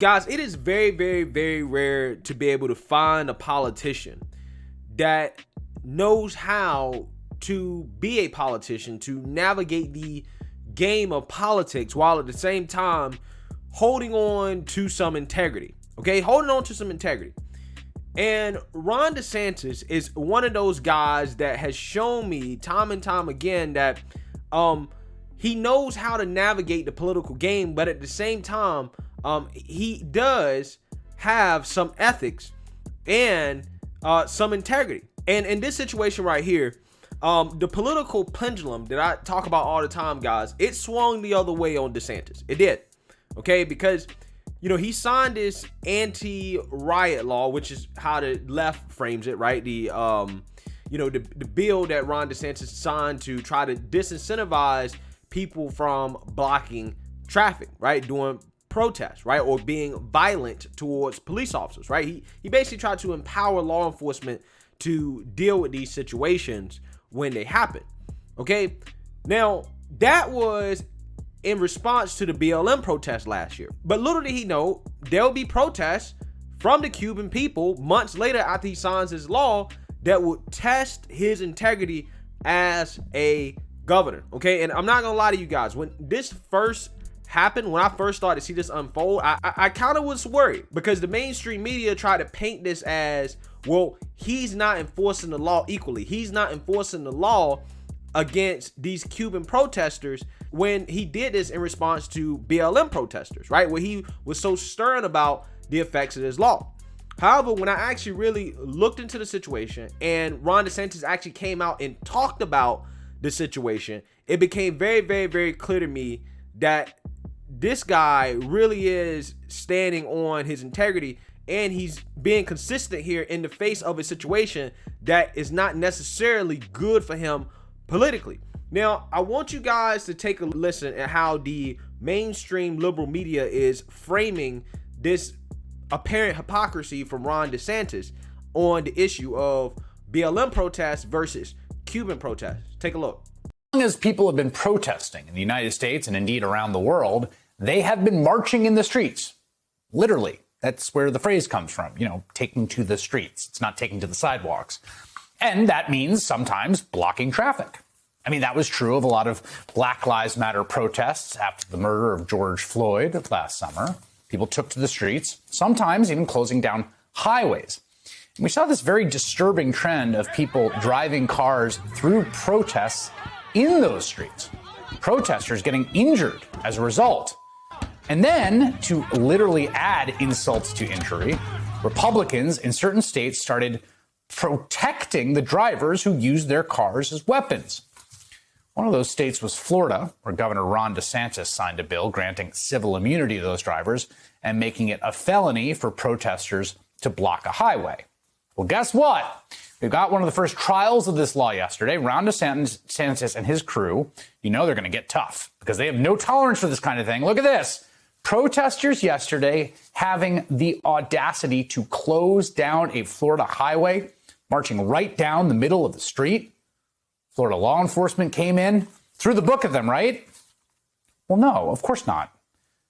Guys, it is very, very, very rare to be able to find a politician that knows how to be a politician, to navigate the game of politics while at the same time holding on to some integrity. Okay, holding on to some integrity. And Ron DeSantis is one of those guys that has shown me time and time again that he knows how to navigate the political game, but at the same time, he does have some ethics and some integrity. And in this situation right here, the political pendulum that I talk about all the time, guys, it swung the other way on DeSantis. It did. Okay, because he signed this anti-riot law, which is how the left frames it, right? The bill that Ron DeSantis signed to try to disincentivize people from blocking traffic, right? Doing protests, right? Or being violent towards police officers, right? He basically tried to empower law enforcement to deal with these situations when they happen. Okay. Now, that was in response to the BLM protests last year. But little did he know, there'll be protests from the Cuban people months later after he signs his law that would test his integrity as a governor. Okay. And I'm not gonna lie to you guys, when this first happened, when I first started to see this unfold, I kind of was worried because the mainstream media tried to paint this as, well, he's not enforcing the law equally. He's not enforcing the law against these Cuban protesters when he did this in response to BLM protesters, right? Where he was so stern about the effects of this law. However, when I actually really looked into the situation and Ron DeSantis actually came out and talked about the situation, it became very, very, very clear to me that this guy really is standing on his integrity and he's being consistent here in the face of a situation that is not necessarily good for him politically. Now, I want you guys to take a listen at how the mainstream liberal media is framing this apparent hypocrisy from Ron DeSantis on the issue of BLM protests versus Cuban protests. Take a look. As long as people have been protesting in the United States and indeed around the world, they have been marching in the streets. Literally. That's where the phrase comes from, taking to the streets. It's not taking to the sidewalks. And that means sometimes blocking traffic. I mean, that was true of a lot of Black Lives Matter protests after the murder of George Floyd last summer. People took to the streets, sometimes even closing down highways. And we saw this very disturbing trend of people driving cars through protests in those streets. Protesters getting injured as a result. And then, to literally add insult to injury, Republicans in certain states started protecting the drivers who used their cars as weapons. One of those states was Florida, where Governor Ron DeSantis signed a bill granting civil immunity to those drivers and making it a felony for protesters to block a highway. Well, guess what? We got one of the first trials of this law yesterday. Ron DeSantis and his crew, they're going to get tough because they have no tolerance for this kind of thing. Look at this. Protesters yesterday having the audacity to close down a Florida highway, marching right down the middle of the street. Florida law enforcement came in, threw the book at them, right? Well, no, of course not.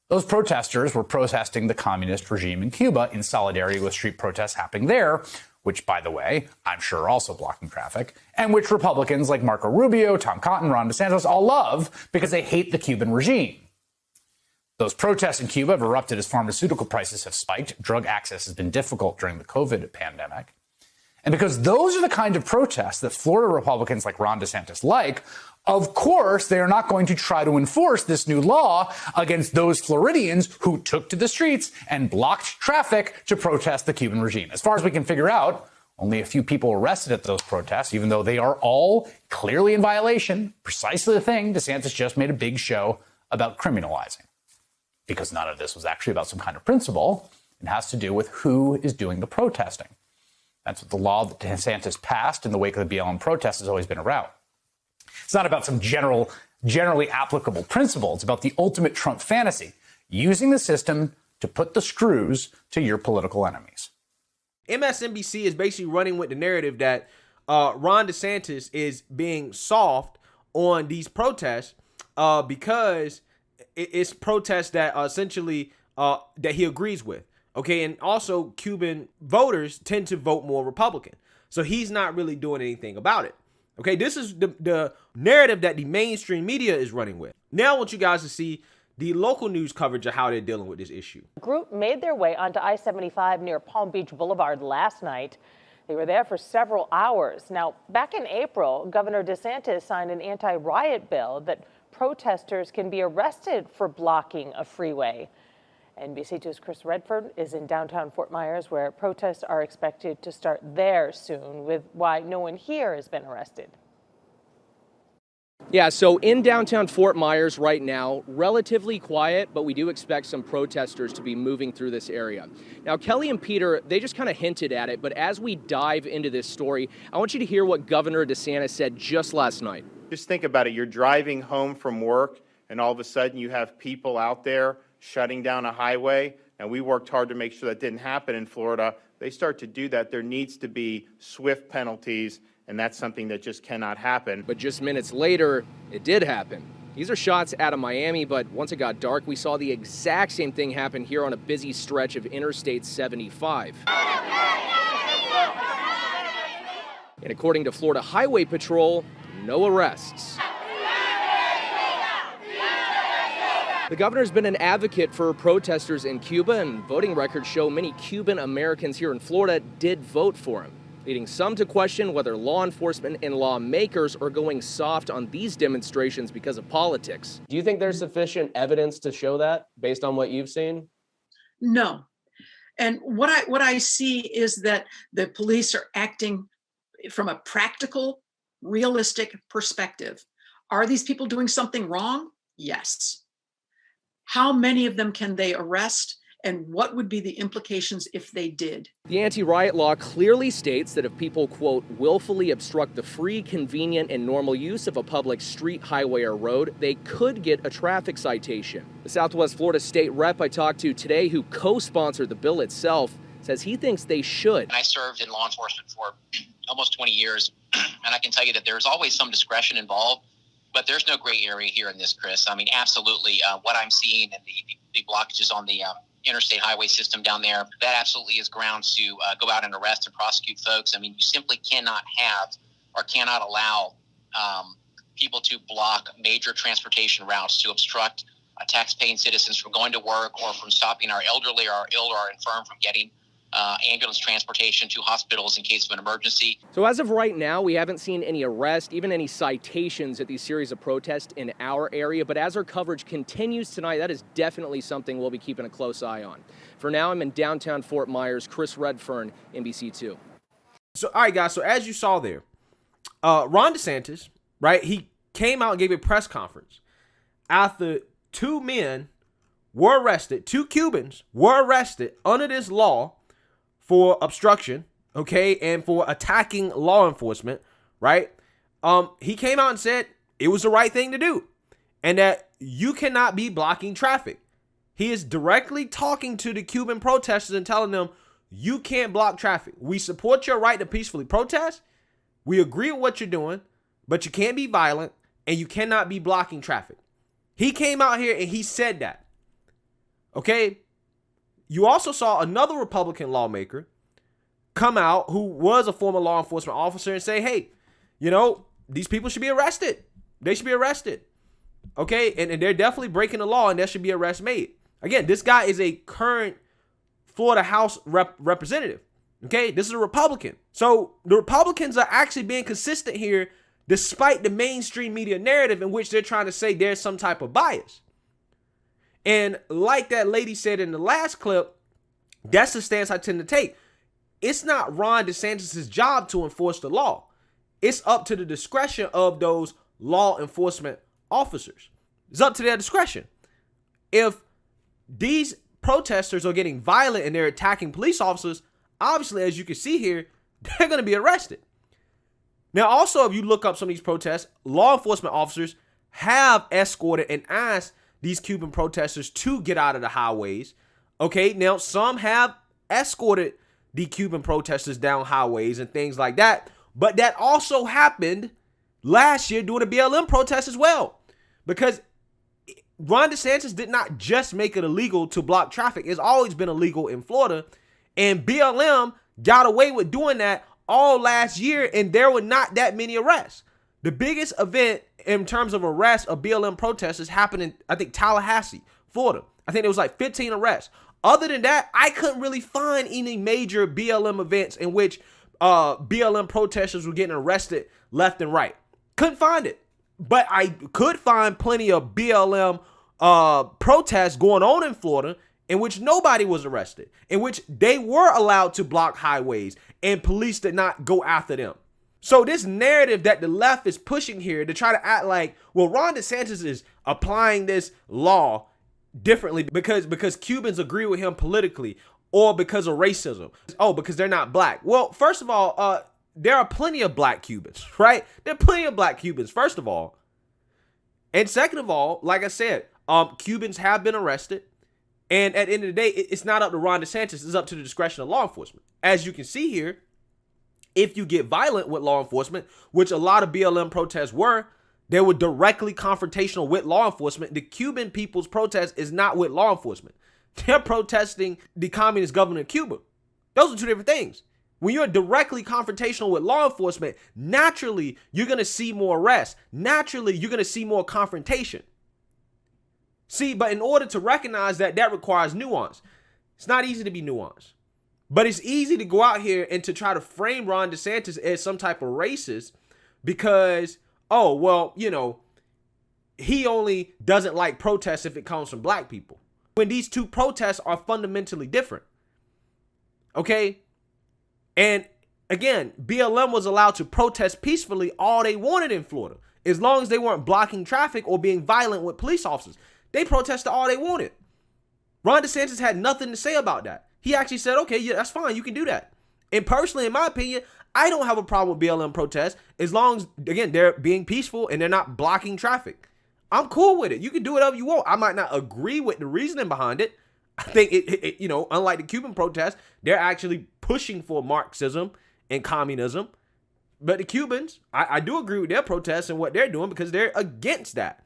Those protesters were protesting the communist regime in Cuba in solidarity with street protests happening there, which, by the way, I'm sure are also blocking traffic, and which Republicans like Marco Rubio, Tom Cotton, Ron DeSantis all love because they hate the Cuban regime. Those protests in Cuba have erupted as pharmaceutical prices have spiked. Drug access has been difficult during the COVID pandemic. And because those are the kind of protests that Florida Republicans like Ron DeSantis like, of course, they are not going to try to enforce this new law against those Floridians who took to the streets and blocked traffic to protest the Cuban regime. As far as we can figure out, only a few people arrested at those protests, even though they are all clearly in violation. Precisely the thing DeSantis just made a big show about criminalizing. Because none of this was actually about some kind of principle. It has to do with who is doing the protesting. That's what the law that DeSantis passed in the wake of the BLM protests has always been about. It's not about some generally applicable principle. It's about the ultimate Trump fantasy, using the system to put the screws to your political enemies. MSNBC is basically running with the narrative that Ron DeSantis is being soft on these protests because it's protests that essentially that he agrees with. Okay, and also Cuban voters tend to vote more Republican. So he's not really doing anything about it. Okay, this is the narrative that the mainstream media is running with. Now I want you guys to see the local news coverage of how they're dealing with this issue. The group made their way onto I-75 near Palm Beach Boulevard last night. They were there for several hours. Now, back in April, Governor DeSantis signed an anti-riot bill that protesters can be arrested for blocking a freeway. NBC2's Chris Redford is in downtown Fort Myers, where protests are expected to start there soon, with why no one here has been arrested. Yeah, so in downtown Fort Myers right now, relatively quiet, but we do expect some protesters to be moving through this area. Now, Kelly and Peter, they just kind of hinted at it, but as we dive into this story, I want you to hear what Governor DeSantis said just last night. Just think about it. You're driving home from work, and all of a sudden you have people out there shutting down a highway. And we worked hard to make sure that didn't happen in Florida. They start to do that. There needs to be swift penalties, and that's something that just cannot happen. But just minutes later, it did happen. These are shots out of Miami, but once it got dark, we saw the exact same thing happen here on a busy stretch of Interstate 75. And according to Florida Highway Patrol, no arrests. The governor's been an advocate for protesters in Cuba, and voting records show many Cuban Americans here in Florida did vote for him, leading some to question whether law enforcement and lawmakers are going soft on these demonstrations because of politics. Do you think there's sufficient evidence to show that based on what you've seen? No. And what I see is that the police are acting from a practical, realistic perspective. Are these people doing something wrong? Yes. How many of them can they arrest, and what would be the implications if they did? The anti-riot law clearly states that if people, quote, willfully obstruct the free, convenient, and normal use of a public street, highway, or road, they could get a traffic citation. The Southwest Florida state rep I talked to today, who co-sponsored the bill itself, says he thinks they should. I served in law enforcement for almost 20 years, and I can tell you that there's always some discretion involved. But there's no gray area here in this, Chris. I mean, absolutely. What I'm seeing and the blockages on the interstate highway system down there, that absolutely is grounds to go out and arrest and prosecute folks. I mean, you simply cannot have or cannot allow people to block major transportation routes, to obstruct tax-paying citizens from going to work or from stopping our elderly or our ill or infirm from getting ambulance transportation to hospitals in case of an emergency. So as of right now, we haven't seen any arrests, even any citations at these series of protests in our area. But as our coverage continues tonight, that is definitely something we'll be keeping a close eye on. For now, I'm in downtown Fort Myers. Chris Redfern, NBC2. So, all right, guys. So as you saw there, Ron DeSantis, right, he came out and gave a press conference after two men were arrested, two Cubans were arrested under this law for obstruction, okay, and for attacking law enforcement, right? He came out and said it was the right thing to do and that you cannot be blocking traffic. He is directly talking to the Cuban protesters and telling them, you can't block traffic. We support your right to peacefully protest. We agree with what you're doing, but you can't be violent and you cannot be blocking traffic. He came out here and he said that, okay? You also saw another Republican lawmaker come out who was a former law enforcement officer and say, hey, you know, these people should be arrested. They should be arrested. Okay, and they're definitely breaking the law and there should be arrests made. Again, this guy is a current Florida House representative. Okay, this is a Republican. So the Republicans are actually being consistent here despite the mainstream media narrative in which they're trying to say there's some type of bias. And like that lady said in the last clip, that's the stance I tend to take. It's not Ron DeSantis' job to enforce the law. It's up to the discretion of those law enforcement officers. It's up to their discretion. If these protesters are getting violent and they're attacking police officers, obviously, as you can see here, they're going to be arrested. Now, also, if you look up some of these protests, law enforcement officers have escorted and asked these Cuban protesters to get out of the highways. Okay, now some have escorted the Cuban protesters down highways and things like that. But that also happened last year during the BLM protests as well. Because Ron DeSantis did not just make it illegal to block traffic. It's always been illegal in Florida. And BLM got away with doing that all last year, and there were not that many arrests. The biggest event in terms of arrests of BLM protesters happened in, I think, Tallahassee, Florida. I think there was like 15 arrests. Other than that, I couldn't really find any major BLM events in which BLM protesters were getting arrested left and right. Couldn't find it. But I could find plenty of BLM protests going on in Florida in which nobody was arrested, in which they were allowed to block highways and police did not go after them. So this narrative that the left is pushing here to try to act like, well, Ron DeSantis is applying this law differently because Cubans agree with him politically or because of racism. Oh, because they're not black. Well, first of all, there are plenty of black Cubans, right? There are plenty of black Cubans, first of all. And second of all, like I said, Cubans have been arrested. And at the end of the day, it's not up to Ron DeSantis. It's up to the discretion of law enforcement. As you can see here, if you get violent with law enforcement, which a lot of BLM protests were, they were directly confrontational with law enforcement. The Cuban people's protest is not with law enforcement. They're protesting the communist government of Cuba. Those are two different things. When you're directly confrontational with law enforcement, naturally, you're going to see more arrests. Naturally, you're going to see more confrontation. See, but in order to recognize that, that requires nuance. It's not easy to be nuanced. But it's easy to go out here and to try to frame Ron DeSantis as some type of racist because, oh, well, you know, he only doesn't like protests if it comes from black people. When these two protests are fundamentally different. Okay? And again, BLM was allowed to protest peacefully all they wanted in Florida, as long as they weren't blocking traffic or being violent with police officers. They protested all they wanted. Ron DeSantis had nothing to say about that. He actually said, okay, yeah, that's fine. You can do that. And personally, in my opinion, I don't have a problem with BLM protests as long as, again, they're being peaceful and they're not blocking traffic. I'm cool with it. You can do whatever you want. I might not agree with the reasoning behind it. I think it you know, unlike the Cuban protests, they're actually pushing for Marxism and communism. But the Cubans, I do agree with their protests and what they're doing because they're against that,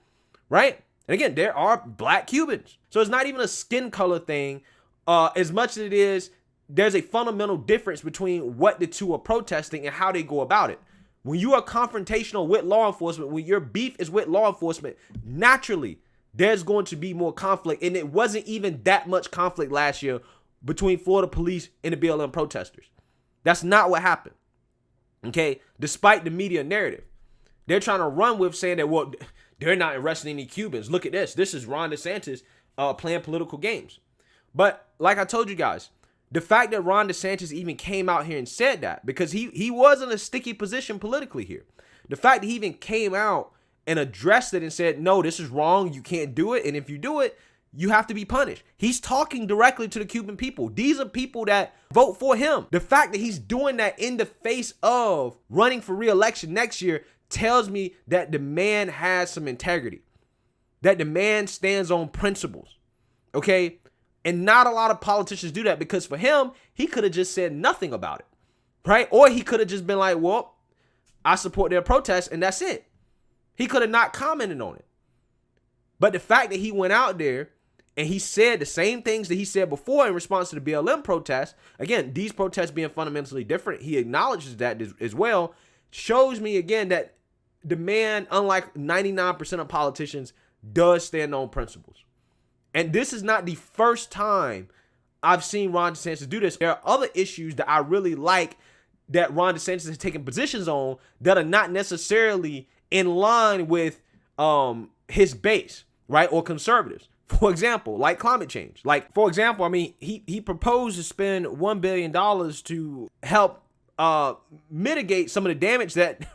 right? And again, there are black Cubans. So it's not even a skin color thing as much as it is, there's a fundamental difference between what the two are protesting and how they go about it. When you are confrontational with law enforcement, when your beef is with law enforcement, naturally, there's going to be more conflict. And it wasn't even that much conflict last year between Florida police and the BLM protesters. That's not what happened. Okay? Despite the media narrative. They're trying to run with saying that, well, they're not arresting any Cubans. Look at this. This is Ron DeSantis playing political games. But like I told you guys, the fact that Ron DeSantis even came out here and said that, because he was in a sticky position politically here. The fact that he even came out and addressed it and said, no, this is wrong. You can't do it. And if you do it, you have to be punished. He's talking directly to the Cuban people. These are people that vote for him. The fact that he's doing that in the face of running for re-election next year tells me that the man has some integrity, that the man stands on principles. Okay? And not a lot of politicians do that, because for him, he could have just said nothing about it, right? Or he could have just been like, well, I support their protest and that's it. He could have not commented on it. But the fact that he went out there and he said the same things that he said before in response to the BLM protests, again, these protests being fundamentally different, he acknowledges that as well, shows me again that the man, unlike 99% of politicians, does stand on principles. And this is not the first time I've seen Ron DeSantis do this. There are other issues that I really like that Ron DeSantis has taken positions on that are not necessarily in line with his base, right? Or conservatives. For example, like climate change. Like, for example, I mean, he proposed to spend $1 billion to help mitigate some of the damage that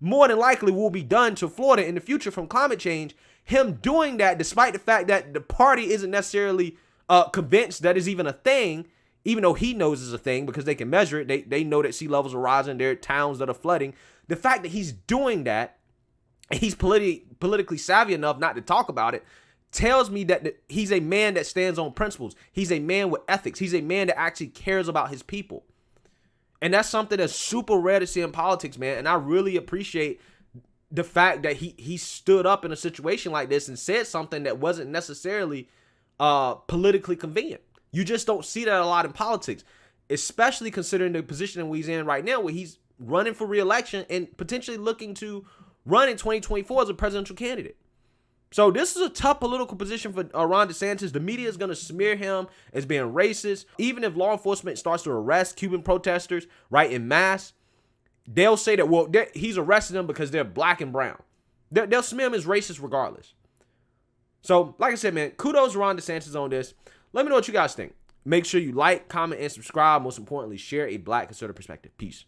more than likely will be done to Florida in the future from climate change. Him doing that, despite the fact that the party isn't necessarily convinced that is even a thing, even though he knows it's a thing because they can measure it. They know that sea levels are rising. There are towns that are flooding. The fact that he's doing that, and he's politically savvy enough not to talk about it, tells me that he's a man that stands on principles. He's a man with ethics. He's a man that actually cares about his people. And that's something that's super rare to see in politics, man. And I really appreciate the fact that he stood up in a situation like this and said something that wasn't necessarily politically convenient. You just don't see that a lot in politics, especially considering the position that he's in right now, where he's running for re-election and potentially looking to run in 2024 as a presidential candidate. So this is a tough political position for Ron DeSantis. The media is going to smear him as being racist. Even if law enforcement starts to arrest Cuban protesters, right, in mass, they'll say that, well, he's arresting them because they're black and brown. They'll smear him as racist regardless. So, like I said, man, kudos to Ron DeSantis on this. Let me know what you guys think. Make sure you like, comment, and subscribe. Most importantly, share a Black conservative perspective. Peace.